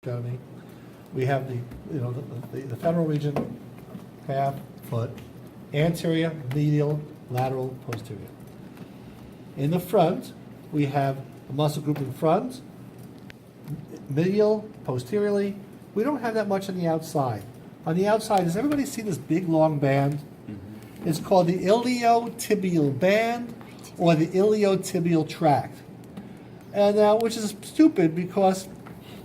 down to me. We have the femoral region, calf, foot, anterior, medial, lateral, posterior. In the front, we have a muscle group in front, medial, posteriorly. We don't have that much on the outside. On the outside, does everybody see this big long band? It's called the iliotibial band or the iliotibial tract. And which is stupid because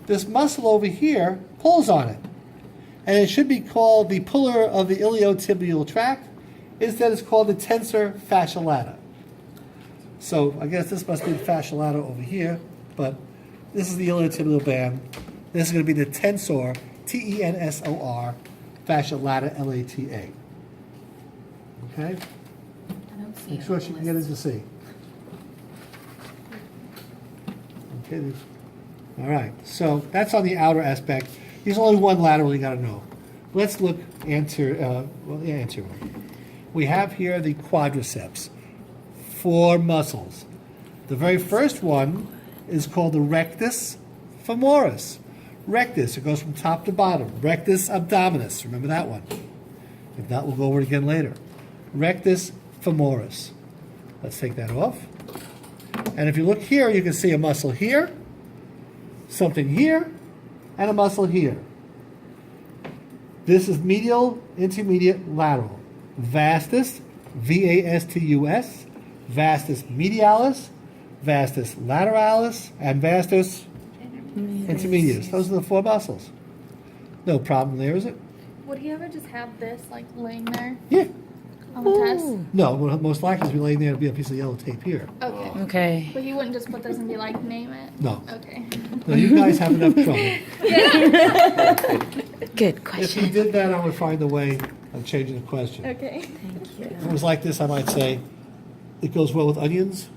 this muscle over here pulls on it. And it should be called the puller of the iliotibial tract. Instead, it's called the tensor fascia lata. So I guess this must be the fascia lata over here, but this is the iliotibial band. This is going to be the tensor, T-E-N-S-O-R, fascia lata, L-A-T-A. Okay? I don't see Make it sure on she the can get in list. to see. Okay. All right. So that's on the outer aspect. There's only one lateral you got to know. Let's look anterior. We have here the quadriceps. 4 muscles. The very first one is called the rectus femoris. Rectus, it goes from top to bottom. Rectus abdominis, remember that one. If not, we'll go over it again later. Rectus femoris. Let's take that off. And if you look here, you can see a muscle here, something here, and a muscle here. This is medial, intermediate, lateral. Vastus, V-A-S-T-U-S, vastus medialis, vastus lateralis, and vastus intermedius. Those are the 4 muscles. No problem there, is it? Would he ever just have this like laying there Yeah. on the test? No, what most likely is be laying there to be a piece of yellow tape here. Okay. Okay. But he wouldn't just put this and be like, name it? No. Okay. No, you guys have enough trouble. Good If you question. did that, I would find a way of changing the question. Okay. Thank you. If it was like this, I might say, it goes well with onions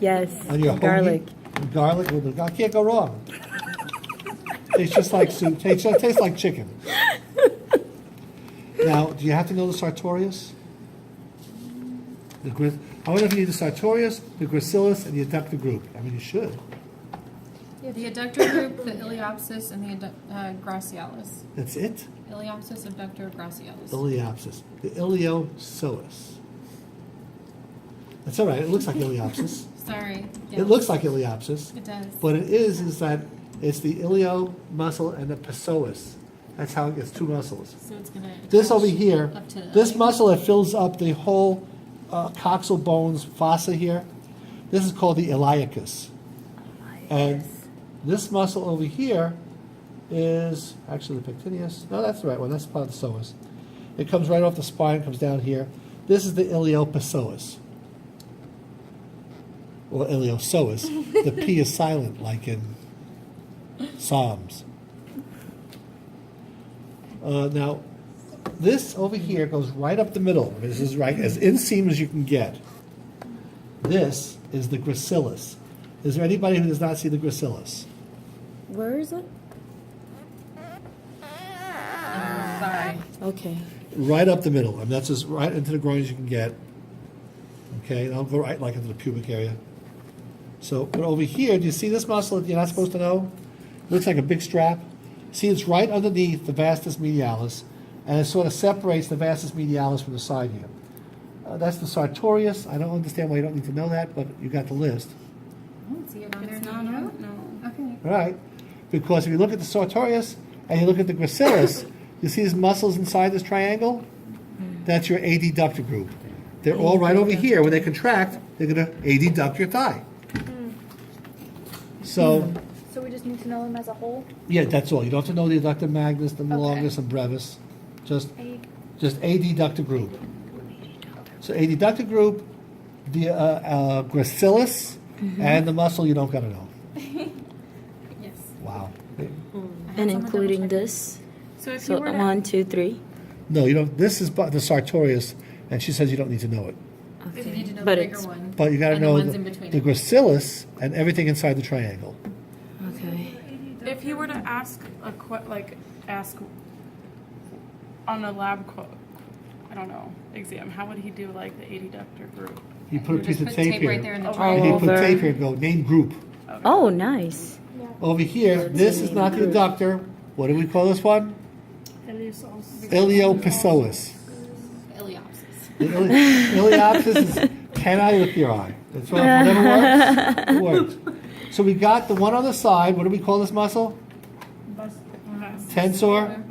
Yes. on your Garlic. hoagie. Garlic, well, I can't go wrong. Tastes just like soup. Tastes like chicken. Now, do you have to know the sartorius? I wonder if you need the sartorius, the gracilis, and the adductor group. I mean, you should. The adductor group, the iliopsis, and the gracialis. That's it? Iliopsis, abductor, gracialis. Iliopsis. The iliopsoas. That's all right. It looks like iliopsis. Sorry. It looks like iliopsis. It does. What it is that it's the ilio muscle and the psoas. That's how it gets 2 muscles. So it's gonna. This attach over here, up to the this ilium. muscle that fills up the whole coxal bones fossa here, this is called the iliacus. And this muscle over here is actually the pectineus. No, that's the right one. That's part of the psoas. It comes right off the spine, comes down here. This is the iliopsoas. Or iliosoas. The P is silent, like in Psalms. Now, this over here goes right up the middle. This is right as inseam as you can get. This is the gracilis. Is there anybody who does not see the gracilis? Where is it? Sorry. Okay. Right up the middle. I mean, that's as right into the groin as you can get. Okay, and I'll go right like into the pubic area. So, but over here, do you see this muscle that you're not supposed to know? It looks like a big strap. See, it's right underneath the vastus medialis, and it sort of separates the vastus medialis from the side here. That's the sartorius. I don't understand why you don't need to know that, but you got the list. I don't see it on there. It's do not you? out? No. Okay. All right, because if you look at the sartorius and you look at the gracilis, you see these muscles inside this triangle? That's your adductor group. They're all right over here. When they contract, they're going to adduct your thigh. So, So we just need to know him as a whole? yeah, that's all. You don't have to know the adductor magnus, the Okay. longus, and brevis. Just A. adductor group. So adductor group, the gracilis, and the muscle you don't got to know. Yes. Wow. I had And someone including double check. this. So if So you were to 1, 2, 3. No, you don't. This is the sartorius, and she says you don't need to know it. You need to know But the bigger it's- one. But you got to and the know ones in between. the gracilis and everything inside the triangle. Okay. if you were to ask ask on a lab I don't know, exam, how would he do like the adductor group? You put a You piece just of put tape tape here. right there in the Oh, And you triangle. put over. tape here and go name group. Oh, nice. Yeah, Over here, this is not the adductor. What do we call this one? Iliopsoas. Iliopsis. The Iliopsis is, can I look your eye? That's what never works. It works. So we got the one on the side. What do we call this muscle? Tensor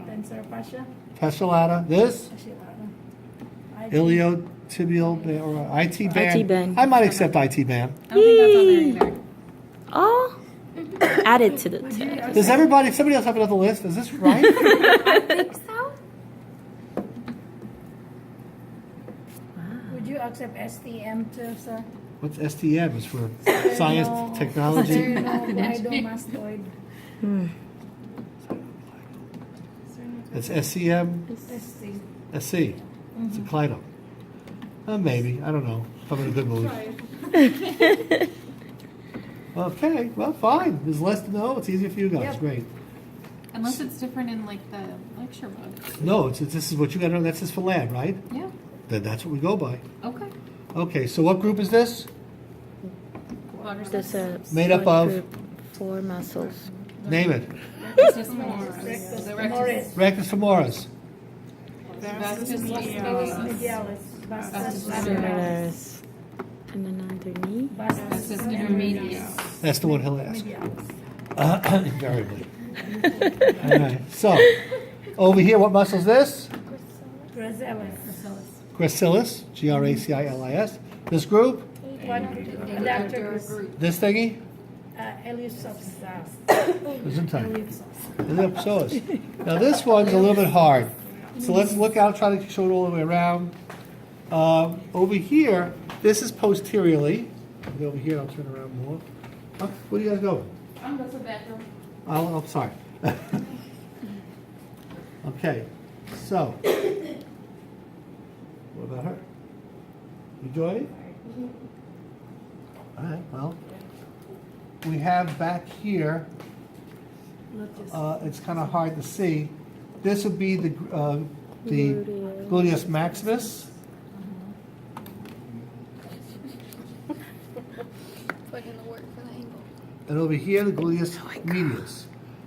fasciolata. This iliotibial or IT band. IT band. I might accept IT band. I don't think that's on there either. Oh, added to the test. Does somebody else have another list? Is this right? I think so. Would you accept STM too, sir? What's STM? Is for science, technology. Sternocleidomastoid. It's SCM, ST. SC. It's a Clydo. Maybe. I don't know. If I'm in a good mood. Okay. Well, fine. There's less to know. It's easier for you guys. Yep. Great. Unless it's different in like the lecture book. No, this is what you got to know. That's just for lab, right? Yeah. Then that's what we go by. Okay. Okay. So what group is this? There's a Made up blood of? group, 4 muscles. Name it. Rectus femoris. The rectus. Rectus femoris. Vastus Medialis. Vastus Shoulders. And then underneath. Vastus intermedius. That's the one he'll ask. Invariably. All right. So over here, what muscle is this? Gracilis. Gracilis. Gracilis. This group. Adductor group. This thingy. Iliopsoas. Gesundheit. Iliopsoas. Now this one's a little bit hard. So let's look out, try to show it all the way around. Over here, this is posteriorly. I'll go over here, I'll turn around more. Where do you guys go? I'm going to the bathroom. Oh, sorry. Okay, so. What about her? You joining? All right, well. We have back here, it's kind of hard to see. This would be the gluteus maximus. Put in the work for the angle. And over here, the gluteus medius.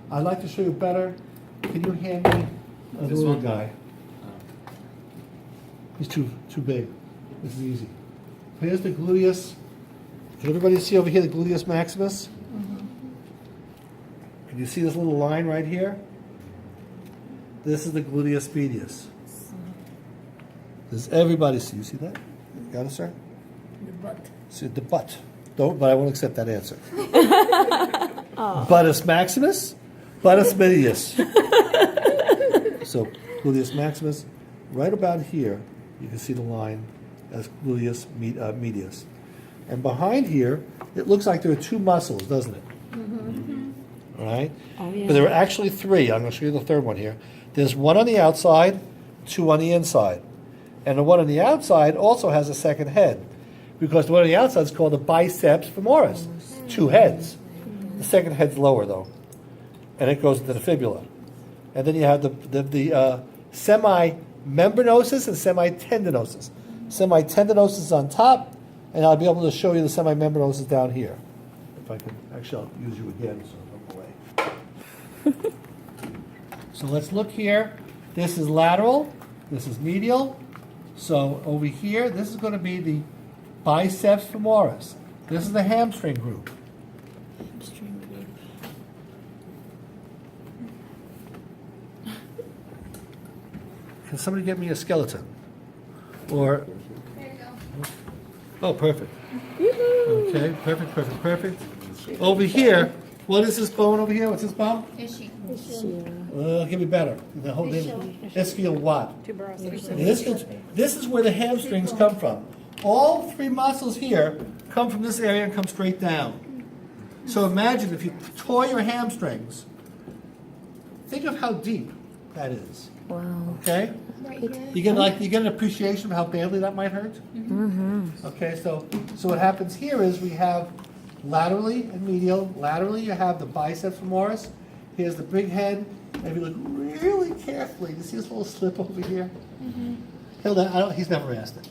I'd like to show you better. Can you hand me the This little one? guy? He's too big. This is easy. Here's the gluteus. Can everybody see over here the gluteus maximus? Can you see this little line right here? This is the gluteus medius. Does everybody see? You see that? Got it, sir? The butt. See the butt. Don't, but I won't accept that answer. Buttus maximus, buttus medius. So gluteus maximus, right about here, you can see the line as gluteus medius. And behind here, it looks like there are 2 muscles, doesn't it? All right? Oh, yeah. But there are actually 3. I'm going to show you the third one here. There's one on the outside, 2 on the inside. And the one on the outside also has a second head, because the one on the outside is called the biceps femoris, 2 heads. The second head's lower, though, and it goes into the fibula. And then you have the semi-membranosus and semi-tendinosus. Semi-tendinosus is on top, and I'll be able to show you the semi-membranosus down here. If I can, actually, I'll use you again, so don't go away. So let's look here. This is lateral. This is medial. So over here, this is going to be the biceps femoris. This is the hamstring group. Hamstring group. Can somebody get me a skeleton? Or, There you go. oh, perfect. Okay, perfect. Over here, what is this bone over here? What's this bone? Ishy. Give me better. The whole name. Ischial what? This is where the hamstrings come from. All 3 muscles here come from this area and come straight down. So imagine if you tore your hamstrings, think of how deep that is. Wow. Okay? Right here. You get an appreciation of how badly that might hurt? Okay, so what happens here is we have laterally and medial. Laterally you have the biceps femoris. Here's the big head. And if you look really carefully, you see this little slip over here? He's never asked it.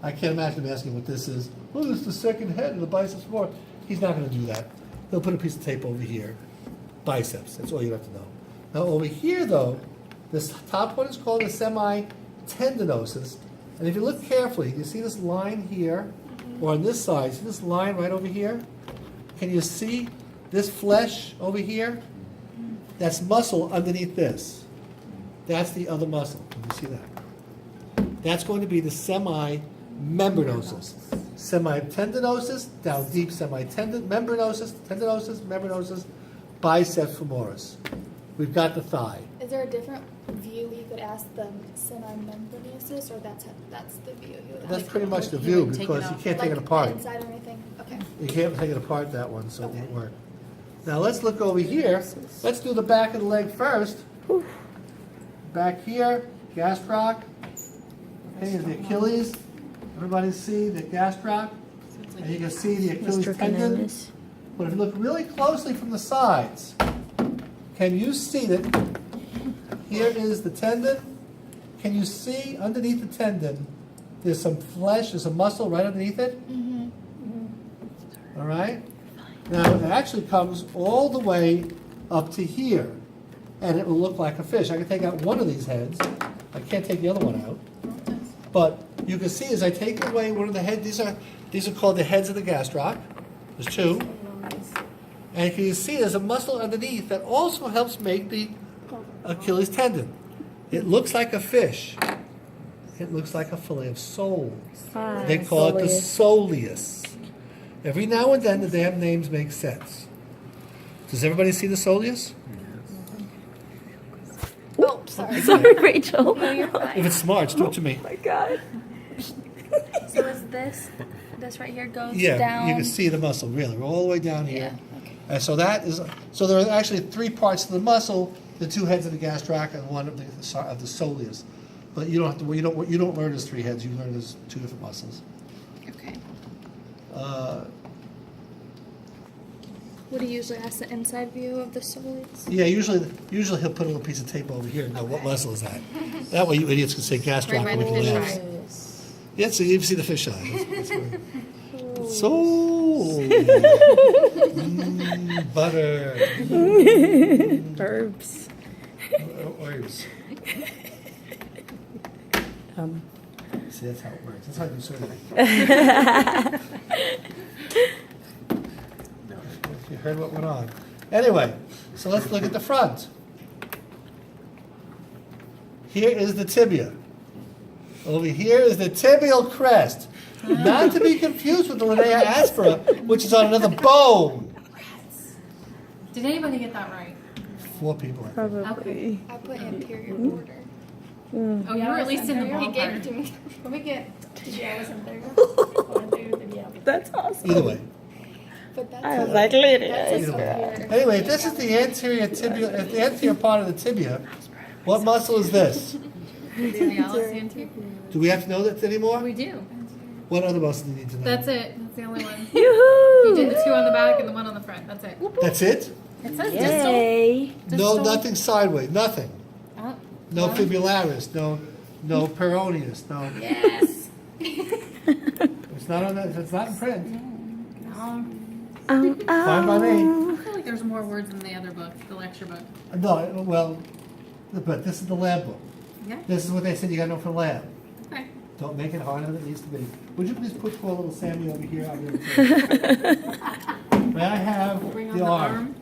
I can't imagine him asking what this is. Oh, this is the second head of the biceps femoris. He's not going to do that. He'll put a piece of tape over here biceps. That's all you have to know. Now over here though, this top one is called the semitendinosus. And if you look carefully, you see this line here, or on this side, see this line right over here? Can you see this flesh over here? That's muscle underneath this. That's the other muscle. Can you see that? That's going to be the semimembranosus. Semitendinosus, down deep membranosus, tendinosus, membranosus, biceps femoris. We've got the thigh. Is there a different view you could ask the semimembranosus, or that's the view you would That's ask? pretty much the You view would take it because you off. can't take it Like apart. inside or anything? Okay. You can't take it apart, that one, so it Okay. won't work. Now let's look over here. Let's do the back of the leg first. Back here, gastroc. Okay, is the Achilles. Everybody see the gastroc? And you can see the Achilles tendon. Gastrocnemius. But if you look really closely from the sides, can you see that here is the tendon? Can you see underneath the tendon, there's some flesh, there's a muscle right underneath it? All right? Now, it actually comes all the way up to here, and it will look like a fish. I can take out one of these heads. I can't take the other one out. But you can see as I take away one of the heads, these are called the heads of the gastroc. There's two. And can you see there's a muscle underneath that also helps make the Achilles tendon. It looks like a fish. It looks like a fillet of sole. They call it the soleus. Every now and then the damn names make sense. Does everybody see the soleus? Oh, sorry. Sorry, Rachel. No, you're fine. If it's smart, do it to me. my God. So is this right here goes Yeah, down? you can see the muscle, really. We're all the way down here. Yeah, okay. And so there are actually three parts to the muscle: the two heads of the gastroc and one of the soleus. But you don't have to. You don't learn as three heads. You learn as two different muscles. Okay. Uh, Would he usually ask the inside view of the soles? yeah, usually he'll put a little piece of tape over here and go, "What muscle is that?" That way, you idiots can say gastroc Right by and we the can fish laugh. eye. Yeah, so you see the fish eye. That's right. Soul. Butter. Herbs. Herbs. See, that's how it works. That's how you survey. You heard what went on. Anyway, so let's look at the front. Here is the tibia. Over here is the tibial crest. Not to be confused with the linea aspera, which is on another bone. Did anybody get that right? 4 people. I think. Probably. I put anterior border. Oh, you were at least in the He gave it ballpark. to me. Can we get, yeah, wasn't there? One, two, three, yeah. That's awesome. Either way. I But was that's like, lady. that's Either a way. computer. Anyway, this is the anterior tibia, the anterior part of the tibia. What muscle is this? Tibialis anterior. Do we have to know that anymore? We do. What other muscle do you need to know? That's it. That's the only one. You did Yoo-hoo! the 2 on the back and the 1 on the front. That's it. That's it? It says distal. Yay. No, Distal. nothing sideways, nothing. Oh, No no. fibularis, no peroneus, no. Yes. It's not on that, it's not in print. No. Oh, Fine by me. I feel like there's more words in the other book, the lecture book. No, well, but this is the lab book. Yeah. This is what they said you gotta know for lab. Okay. Don't make it harder than it needs to be. Would you please put poor little Sammy over here? I'll give it to you. May I have Bring on the the arm? arm.